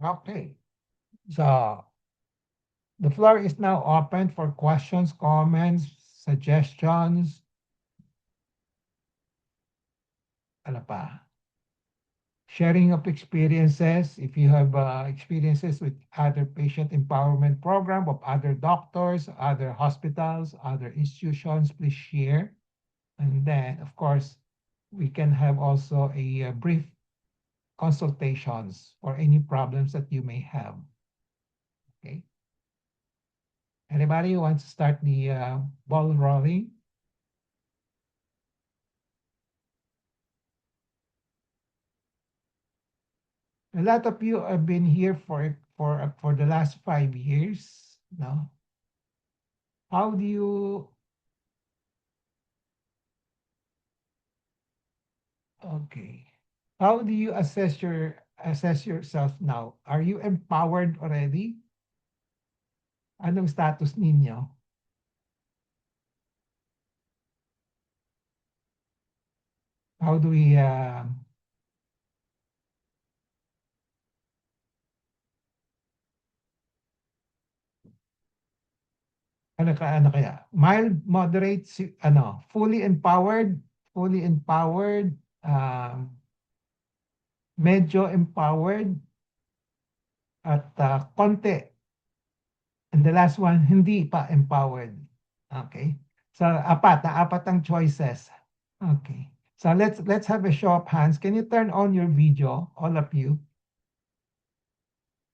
Okay. So the floor is now open for questions, comments, suggestions. Ano pa? Sharing of experiences. If you have experiences with other patient empowerment program of other doctors, other hospitals, other institutions, please share. And then, of course, we can have also a brief consultations for any problems that you may have. Okay. Anybody wants to start the ball rolling? A lot of you have been here for the last 5 years. No, how do you? Okay, how do you assess yourself now? Are you empowered already? Anong status ninyo? How do we? Ano kaya? Mild, moderate, fully empowered, medyo empowered, at konti. And the last one, hindi pa empowered. Okay? So, apat ang choices. Okay. So, let's have a show of hands. Can you turn on your video, all of you?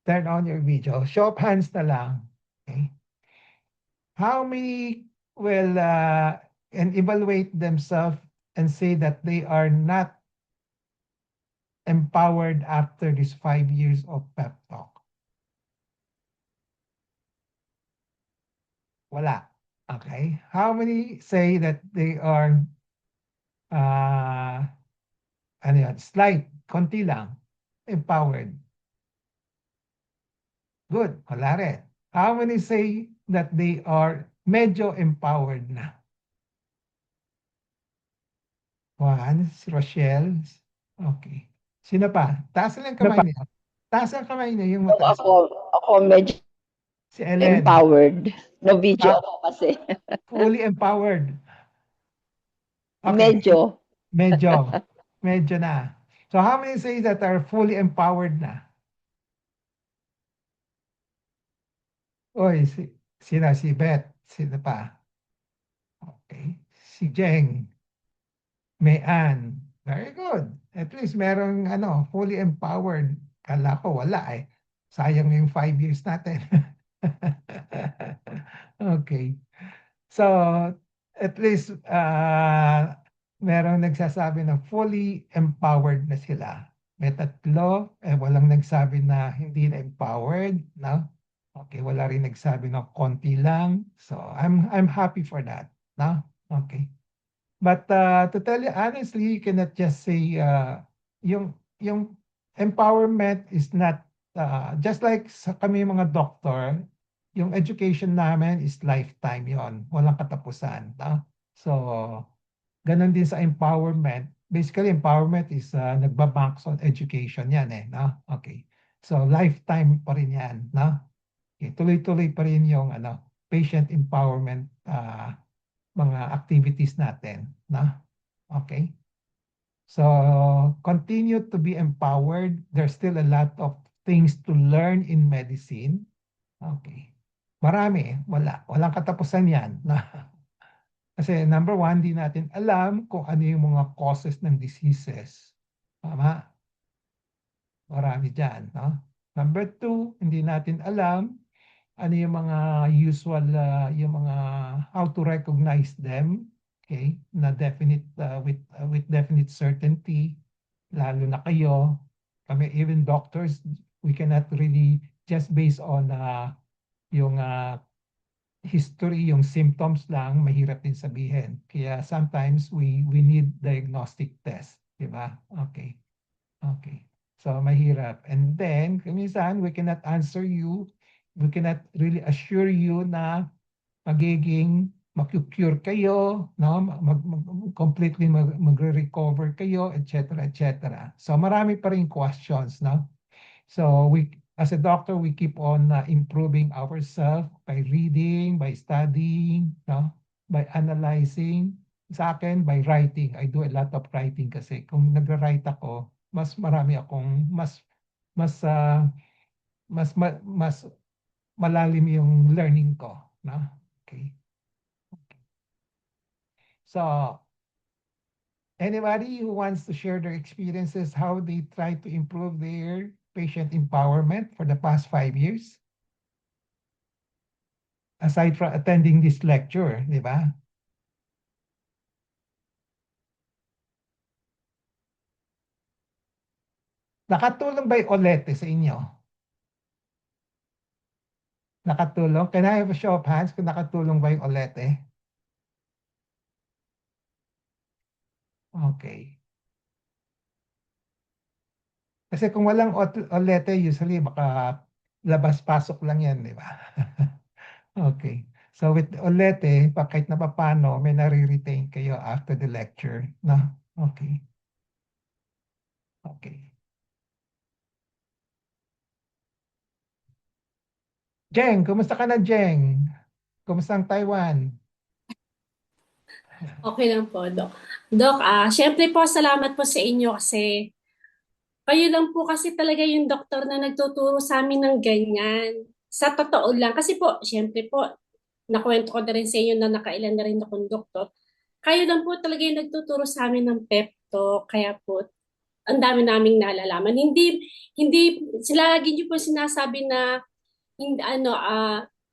Turn on your video. Show of hands na lang. Okay. How many will and evaluate themselves and say that they are not empowered after these 5 years of pep talk? Wala. Okay. How many say that they are ano yan, slight, konti lang, empowered? Good. Wala rin. How many say that they are medyo empowered na? One, si Rochelle. Okay. Sino pa? Taas lang ang kamay niya. Taas ang kamay niya, yung mataas. Ako medyo Si Ellen. empowered. No video ako kasi. Fully empowered. Okay. Medyo. Medyo. Medyo na. So how many say that are fully empowered na? Oy, sino? Si Beth. Sino pa? Okay. Si Jeng. Mayan. Very good. At least merong fully empowered. Kala ko wala eh. Sayang yung 5 years natin. Okay. So, at least merong nagsasabi na fully empowered na sila. May tatlo, walang nagsabi na hindi na empowered, no? Okay, wala rin nagsabi na konti lang. So, I'm happy for that, no? Okay. But to tell you honestly, you cannot just say yung empowerment is not just like sa kami mga doctor, yung education namin is lifetime yon, walang katapusan. No? So, ganun din sa empowerment. Basically, empowerment is nagbabanks on education yan eh. No? Okay. So, lifetime pa rin yan. No? Okay. Tuloy-tuloy pa rin yung patient empowerment mga activities natin. No? Okay? So, continue to be empowered. There's still a lot of things to learn in medicine. Okay. Marami. Wala. Walang katapusan yan. No? Kasi number one, di natin alam kung ano yung mga causes ng diseases. Tama? Marami dyan. No? Number two, hindi natin alam ano yung mga usual, yung mga how to recognize them, okay, na definite, with definite certainty, lalo na kayo, kami even doctors, we cannot really just based on yung history, yung symptoms lang, mahirap din sabihin. Kaya sometimes we need diagnostic test, di ba? Okay. Okay. So, mahirap. And then, minsan, we cannot answer you. We cannot really assure you na magiging mag-cure kayo, no? Completely magre-recover kayo, etc., etc. So, marami pa rin questions, no? So, as a doctor, we keep on improving ourselves by reading, by studying, no? By analyzing. Sa akin, by writing. I do a lot of writing kasi kung nag-write ako, mas marami akong, mas, mas malalim yung learning ko, no? Okay. So, anybody who wants to share their experiences, how they try to improve their patient empowerment for the past 5 years? Aside from attending this lecture, di ba? Nakatulong ba yung Olete sa inyo? Nakatulong? Can I have a show of hands kung nakatulong ba yung Olete? Okay. Kasi kung walang Olete, usually baka labas-pasok lang yan, di ba? Okay. So with Olete, pa kahit na paano, may nare-retain kayo after the lecture. No? Okay. Okay. Jeng, kumusta ka na, Jeng? Kumusta ang Taiwan? Okay lang po, Doc. Doc, syempre po, salamat po sa inyo kasi kayo lang po kasi talaga yung doktor na nagtuturo sa amin ng ganyan. Sa totoo lang, kasi po, syempre po, nakwento ko na rin sa inyo na nakailan na rin akong doktor. Kayo lang po talaga yung nagtuturo sa amin ng pep talk, kaya po, ang dami naming nalalaman. Hindi, sila lagi niyo po sinasabi na hindi,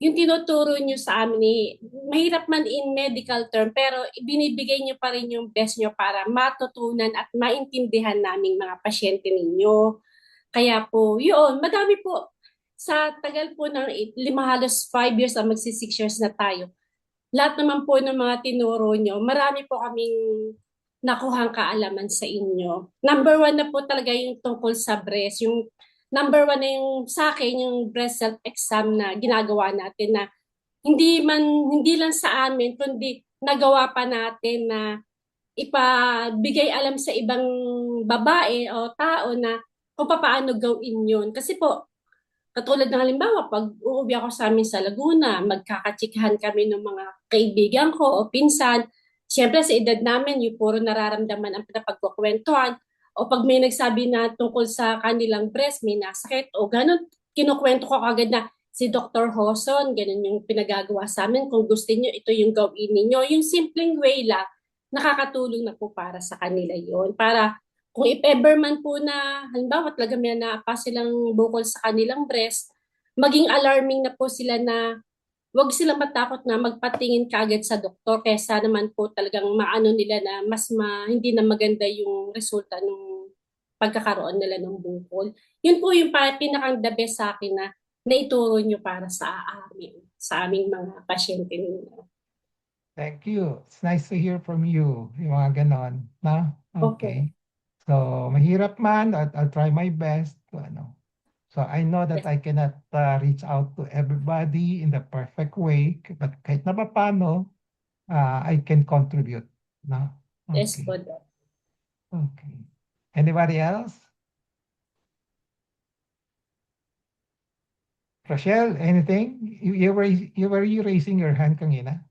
yung tinuturo nyo sa amin, mahirap man in medical term, pero binibigay nyo pa rin yung best nyo para matutunan at maintindihan naming mga pasyente ninyo. Kaya po, yun, madami po. Sa tagal po ng 5 years na magsi 6 years na tayo, lahat naman po ng mga tinuro nyo, marami po kaming nakuhang kaalaman sa inyo. Number one na po talaga yung tungkol sa breast, yung number one na yung sa akin, yung breast self-exam na ginagawa natin na hindi lang sa amin, kundi nagawa pa natin na ipabigay alam sa ibang babae o tao na kung paano gawin yun. Kasi po, katulad ng halimbawa, pag uuwi ako sa amin sa Laguna, magkakatsikahan kami ng mga kaibigan ko o pinsan. Siyempre sa edad namin, yung puro nararamdaman ang pinapagkukwentuhan. O pag may nagsabi na tungkol sa kanilang breast, may nasakit o ganun, kinukwento ko agad na si Dr. Hoson, ganun yung pinagagawa sa amin. Kung gusto niyo, ito yung gawin ninyo. Yung simpleng way lang, nakakatulong na po para sa kanila yon. Para kung if ever man po na, halimbawa talaga may naapa silang bukol sa kanilang breast, maging alarming na po sila na wag silang matakot na magpatingin kaagad sa doktor kaysa naman po talagang maano nila na hindi na maganda yung resulta ng pagkakaroon nila ng bukol. Yun po yung pinakang the best sa akin na naituro nyo para sa aming mga pasyente ninyo. Thank you. It's nice to hear from you. Yung mga ganon. No? Okay. So, mahirap man, I'll try my best to ano. So, I know that I cannot reach out to everybody in the perfect way, but kahit na paano, I can contribute. No? Yes Okay. po, Doc. Okay. Anybody else? Rochelle, anything? You raising your hand kanina?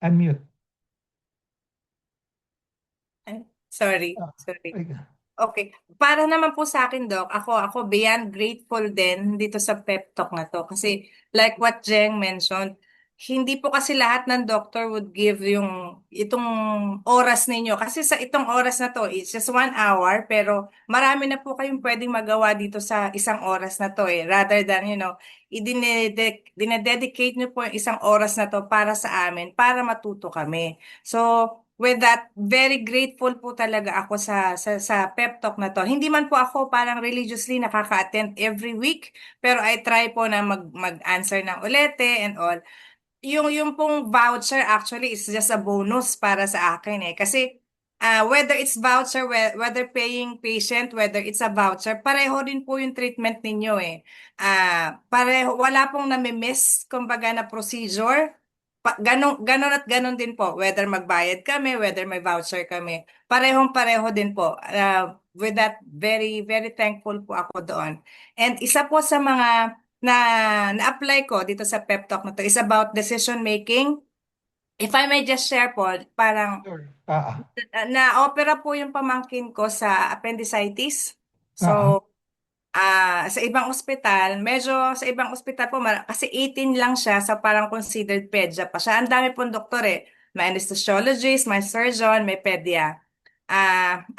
Unmute. Sorry, Ah, sorry. ay, Okay. Para naman po sa akin, Doc, ako beyond grateful din dito sa pep talk na to. Kasi like what Jeng mentioned, hindi po kasi lahat ng doctor would give itong oras ninyo. Kasi sa itong oras na to, it's just 1 hour, pero marami na po kayong pwedeng magawa dito sa isang oras na to eh. Rather than, dinededicate nyo po yung isang oras na to para sa amin, para matuto kami. So, with that, very grateful po talaga ako sa pep talk na to. Hindi man po ako parang religiously nakaka-attend every week, pero I try po na mag-answer ng ulete and all. Yung pong voucher actually is just a bonus para sa akin eh. Kasi whether it's voucher, whether paying patient, whether it's a voucher, pareho din po yung treatment ninyo eh. Pareho, wala pong nami-miss, kumbaga na procedure. Ganon at ganon din po. Whether magbayad kami, whether may voucher kami. Parehong-pareho din po. with that, very, very thankful po ako doon. And isa po sa mga na-apply ko dito sa pep talk na to is about decision making. If I may just share po, parang Sure. na-opera po yung pamangkin ko sa appendicitis. So, sa ibang ospital, medyo sa ibang ospital po, kasi 18 lang siya, so parang considered pedya pa siya. Ang dami pong doktor eh. May anesthesiologist, may surgeon, may pedya.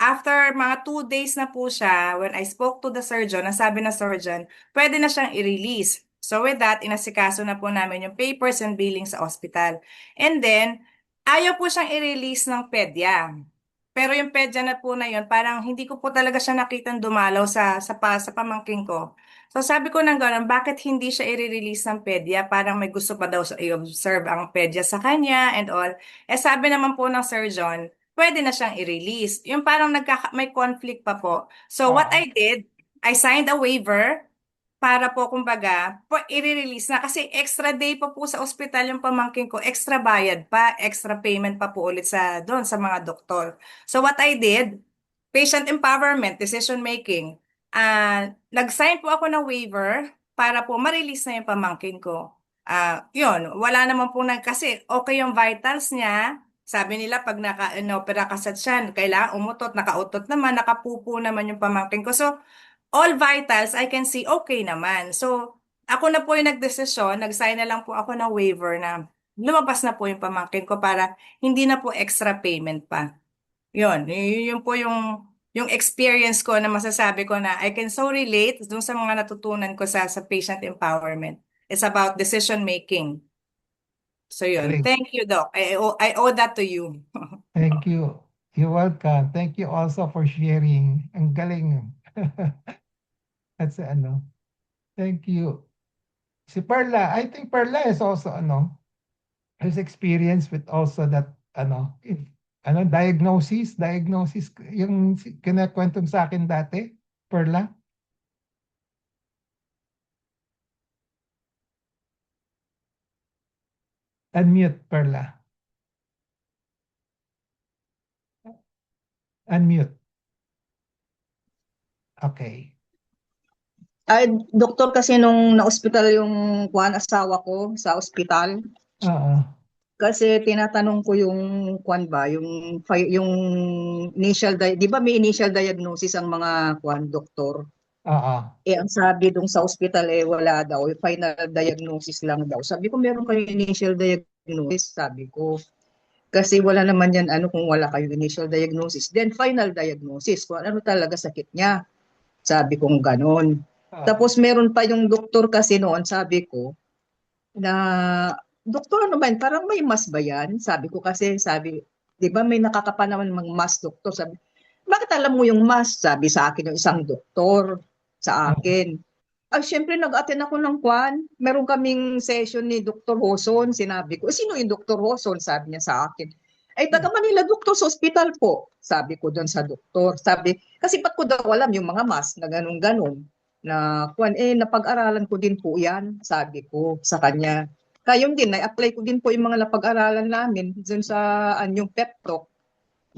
After mga 2 days na po siya, when I spoke to the surgeon, ang sabi ng surgeon, pwede na siyang i-release. So with that, inasikaso na po namin yung papers and billing sa hospital. And then, ayaw po siyang i-release ng pedya. Pero yung pedya na po na yun, parang hindi ko po talaga siya nakitang dumalaw sa pamangkin ko. So sabi ko nang gano'n, bakit hindi siya i-release ng pedya? Parang may gusto pa daw i-observe ang pedya sa kanya and all. Eh sabi naman po ng surgeon, pwede na siyang i-release. Yung parang may conflict pa po. So what I did, I signed a waiver para po kumbaga, i-release na. Kasi extra day pa po sa ospital yung pamangkin ko, extra bayad pa, extra payment pa po ulit doon sa mga doktor. So what I did, patient empowerment, decision making, nag-sign po ako ng waiver para po ma-release na yung pamangkin ko. Yun, wala naman po kasi okay yung vitals niya. Sabi nila pag naka-opera ka sa tiyan, kailangan umutot, nakautot naman, nakapupo naman yung pamangkin ko. So, all vitals, I can see okay naman. So, ako na po yung nagdesisyon, nag-sign na lang po ako ng waiver na lumabas na po yung pamangkin ko para hindi na po extra payment pa. Yun po yung experience ko na masasabi ko na I can so relate dun sa mga natutunan ko sa patient empowerment. It's about decision making. So yun. Galing. Thank you, Doc. I owe that to you. Thank you. You're welcome. Thank you also for sharing. Ang galing. That's Thank you. Si Perla, I think Perla is also has experience with also that diagnosis, yung kinakwento sa akin dati, Perla. Unmute, Perla. Unmute. Okay. Ay, doktor, kasi nung na-hospital yung asawa ko sa ospital, Oo. kasi tinatanong ko yung yung initial, di ba may initial diagnosis ang mga doktor? Oo. Ang sabi dong sa ospital wala daw, final diagnosis lang daw. Sabi ko, meron kayong initial diagnosis? Sabi ko, kasi wala naman yan kung wala kayong initial diagnosis. Then final diagnosis, kung ano talaga sakit niya. Sabi kong ganon. Tapos meron pa yung doktor kasi noon, sabi ko, na, doktor, ano ba yan? Parang may mas ba yan? Sabi ko kasi, di ba may nakakapa naman mga mas, doktor? Sabi, bakit alam mo yung mas? Sabi sa akin yung isang doktor sa akin. Siyempre nag-attend ako ng meron kaming session ni Dr. Hoson. Sinabi ko, sino yung Dr. Hoson? Sabi niya sa akin. Taga Manila, doktor, sa ospital po. Sabi ko doon sa doktor. Sabi, kasi ba't ko daw alam yung mga mas na ganun-ganun. Na napag-aralan ko din po yan, sabi ko sa kanya. Kaya yun din, na-apply ko din po yung mga napag-aralan namin dun sa yung pep talk.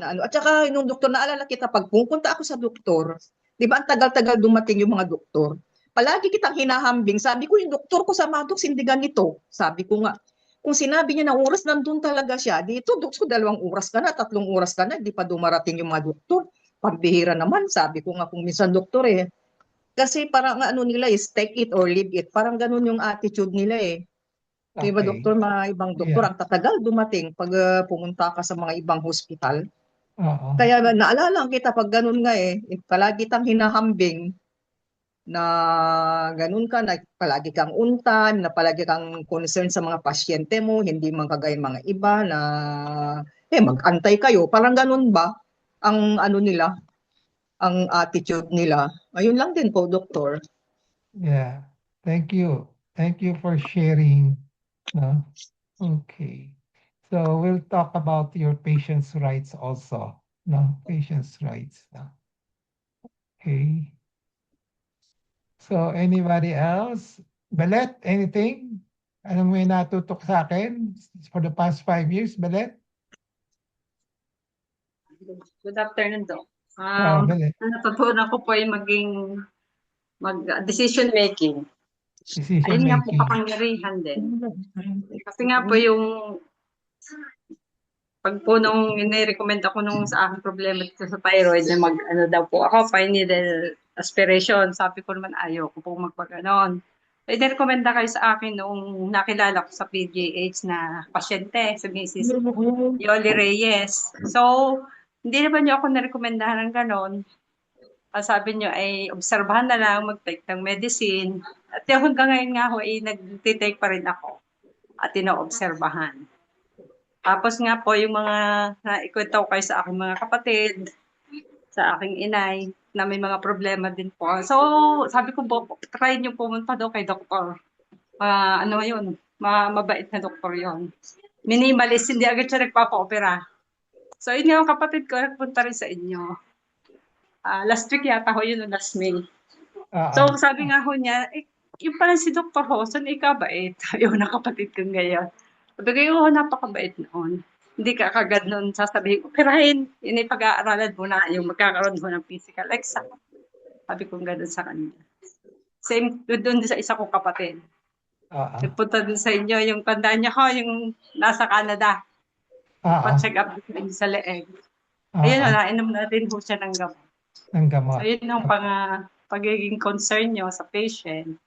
At saka yung doktor, naalala kita, pag pupunta ako sa doktor, di ba ang tagal-tagal dumating yung mga doktor, palagi kitang hinahambing. Sabi ko, yung doktor ko sa Maddox, hindi ganito. Sabi ko nga, kung sinabi niya na oras, nandun talaga siya. Dito, doktor, 2 oras ka na, 3 oras ka na, di pa dumarating yung mga doktor. Pagbihira naman, sabi ko nga kung minsan doktor kasi parang nila is take it or leave it. Parang ganun yung attitude nila Okay. Diba, doktor, mga ibang doktor, Yeah. ang tatagal dumating pag pumunta ka sa mga ibang hospital. Oo. Kaya naalala kita pag ganun nga palagi tang hinahambing na ganun ka, na palagi kang untan, na palagi kang concern sa mga pasyente mo, hindi man kagaya mga iba na mag-antay kayo. Parang ganun ba ang nila, ang attitude nila? Ayun lang din po, doktor. Yeah. Thank you. Thank you for sharing. No? Okay. So we'll talk about your patient's rights also. No? Patient's rights. No? Okay. So anybody else? Belet, anything? Anong may natutok sa akin for the past 5 years, Belet? Good afternoon, Doc. Bilis. Natutunan ko po ay decision making. Decision Ayun nga po, making. kapangyarihan din. Kasi nga po yung pag po nung inirecommend ako nung sa aking problema dito sa thyroid na ano daw po ako, fine needle aspiration. Sabi ko naman ayaw ko pong magpaganon. Eh, nirekomenda kayo sa akin nung nakilala ko sa PGH na pasyente, sa Mrs. Yoli Reyes. So, hindi naman niyo ako nirekomendahan ng ganon. Ang sabi niyo ay obserbahan na lang, mag-take ng medicine. At hanggang ngayon nga ho, ay nag-take pa rin ako at inoobserbahan. Tapos nga po, yung mga naikwento ko kayo sa aking mga kapatid, sa aking inay, na may mga problema din po. So, sabi ko po, try niyo pumunta daw kay doktor. Ano yun, mabait na doktor yon. Minimalist, hindi agad siya nagpapa-opera. So, yun yung kapatid ko, nagpunta rin sa inyo. Last week yata ho yun, last May. So, sabi nga ho niya, yung pala si Dr. Hoson, ikabait. Yung na kapatid ko ngayon. Sabi ko, napakabait noon. Hindi ka kagad noon sasabihin, operahin, yun ay pag-aaralan mo na yung magkakaroon mo ng physical exam. Sabi ko gano'n sa kanya. Same doon sa isa kong kapatid. Nagpunta din sa inyo, yung tandaan niya ho, yung nasa Canada. Pa-check up din sa leeg. Ayun, nainom na rin ho siya ng gamot. So, yun ang pagiging concern nyo sa patient.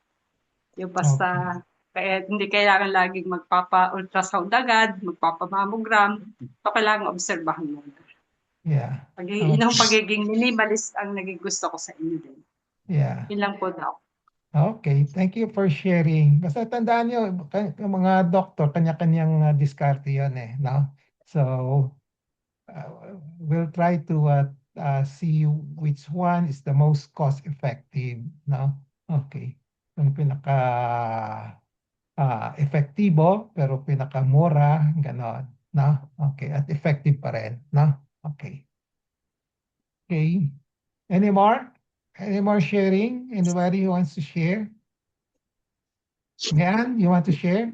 Yung basta, kaya hindi kailangan laging magpapa-ultrasound agad, magpapa-mammogram. So, kailangan obserbahan mo. Yeah. Yun ang pagiging minimalist ang naging gusto ko sa inyo din. Yeah. Yun lang po daw. Okay, thank you for sharing. Basta tandaan nyo, yung mga doktor, kanya-kanyang diskarte yun no? So, we'll try to see which one is the most cost-effective, no? Okay. Yung efektibo, pero pinakamura, ganon, no? Okay, at effective pa rin, no? Okay. Okay. Any more? Any more sharing? Anybody who wants to share? Mian, you want to share?